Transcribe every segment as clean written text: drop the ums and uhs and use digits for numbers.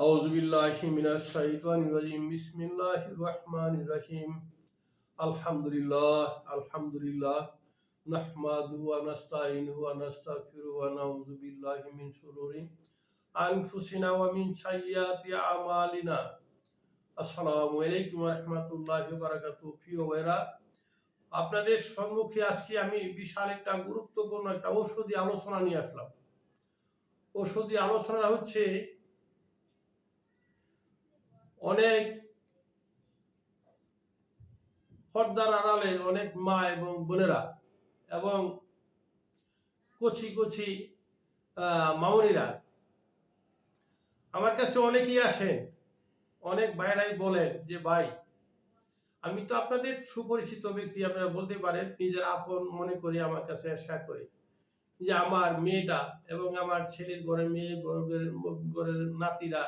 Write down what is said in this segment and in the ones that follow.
أعوذ بالله من الشيطان الرجيم بسم الله الرحمن الرحيم الحمد لله نحمده ونستعينه ونستغفره ونعوذ بالله من شرور أنفسنا ومن سيئات أعمالنا আসসালামু আলাইকুম ওয়া রাহমাতুল্লাহি ওয়া বারাকাতুহু। প্রিয় ভাইরা, আপনাদের সম্মুখে আজকে আমি বিশাল একটা গুরুত্বপূর্ণ একটা ঔষধি আলোচনা নিয়ে আসলাম। ঔষধি আলোচনা হচ্ছে অনেক পর্দার আড়ালে অনেক মা এবং বোনেরা এবং কচি কচি মামনিরা আমার কাছে অনেকেই আসেন, অনেক ভাইরাই বলেন যে ভাই, আমি তো আপনাদের সুপরিচিত ব্যক্তি, আপনারা বলতে পারেন নিজের আপন মনে করি, আমার কাছে শেয়ার করি যে আমার মেয়েটা এবং আমার ছেলের ঘরের মেয়ে ঘরের নাতিরা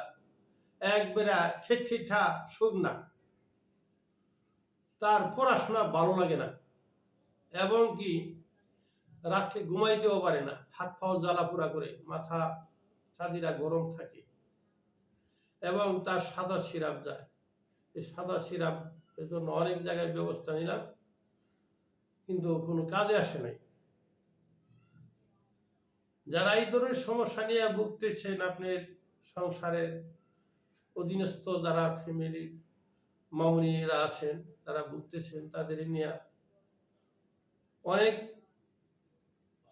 একবারে খিটখিটা শুকনা, তার পড়াশোনা ভালো লাগে না এবং কি রাত্রে ঘুমাইতেও পারে না, হাত পাও জ্বালাপোড়া করে, মাথা চাঁদিরা গরম থাকে এবং তার সাদা সিরাপ যায়। এই সাদা সিরাপ এর জন্য অনেক জায়গায় ব্যবস্থা নিলাম, কিন্তু কোনো কাজে আসে নাই। যারা এই ধরনের সমস্যা নিয়ে ভুগতেছেন, আপনার সংসারের অধীনস্থ যারা ফ্যামিলি মামুনিরা আছেন, তারা ভুগতেছেন, তাদের নিয়ে অনেক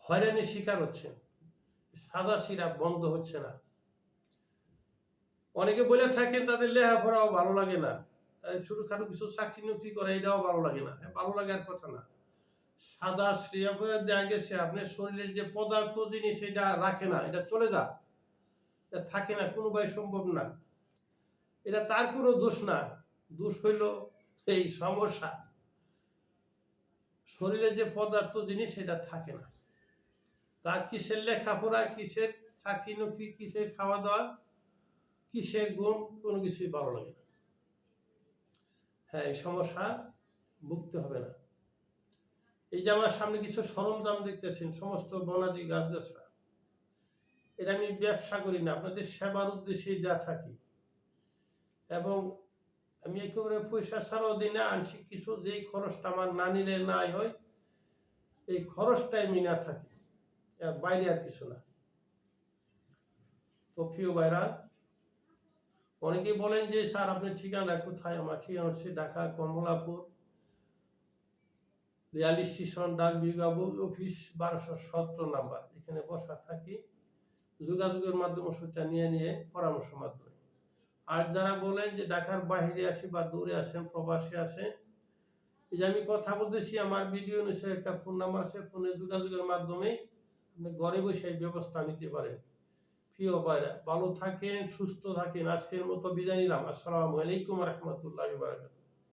হয়রানির শিকার হচ্ছেন। সাদা সিরাপ বন্ধ হচ্ছে না। অনেকে বলে থাকেন তাদের লেখাপড়াও ভালো লাগে না, ছোটখাটো কিছু চাকরি নকরি করে, এটাও ভালো লাগে না। ভালো লাগার কথা না। সাদা সিরাপে দেখা গেছে আপনার শরীরের যে পদার্থ জিনিস এটা রাখে না, এটা চলে যায়, এটা থাকে না, কোনোভাবে সম্ভব না। এটা তার কোনো দোষ না, দোষ হইল এই সমস্যা, শরীরে যে পদার্থ জিনিস সেটা থাকে না। তার কিসের লেখাপড়া, কিসের চাকরি নকরি, কিসের খাওয়া দাওয়া, কিসের ঘুম, কোনো কিছুই ভালো লাগে না। হ্যাঁ, এই সমস্যা ভুগতে হবে না। এই যে আমার সামনে কিছু সরঞ্জাম দেখতেছেন, সমস্ত বনাদি গাছগাছরা, এটা আমি ব্যবসা করি না, আপনাদের সেবার উদ্দেশ্যে দেওয়া থাকি এবং আমি একেবারে পয়সা ছাড়াও দিই না। আংশিক কিছু যেই খরচটা আমার না নিলে নাই হয়, এই খরচটাই আমি না থাকি, এর বাইরে আর কিছু না। তো প্রিয় ভাইরা, অনেকেই বলেন যে স্যার আপনার ঠিকানা কোথায়? আমার ঠিকানা হচ্ছে ঢাকা কমলাপুর রেল স্টেশন, ডাক বিভাগ অফিস 1217 নাম্বার। এখানে বসা থাকি, যোগাযোগের মাধ্যমে সূচনা নিয়ে পরামর্শ মাধ্যমে। আর যারা বলেন যে ঢাকার বাইরে আসি বা দূরে আসেন, প্রবাসে আসেন, এই যে আমি কথা বলতেছি, আমার ভিডিও নিচে একটা ফোন নাম্বার আছে, ফোনে যোগাযোগের মাধ্যমে আপনি ঘরে বসে ব্যবস্থা নিতে পারেন। প্রিয় ভাইরা, ভালো থাকেন, সুস্থ থাকেন। আজকের মতো বিদায় নিলাম। আসসালামু আলাইকুম ওয়া রাহমাতুল্লাহি ওয়া বারাকাতুহু।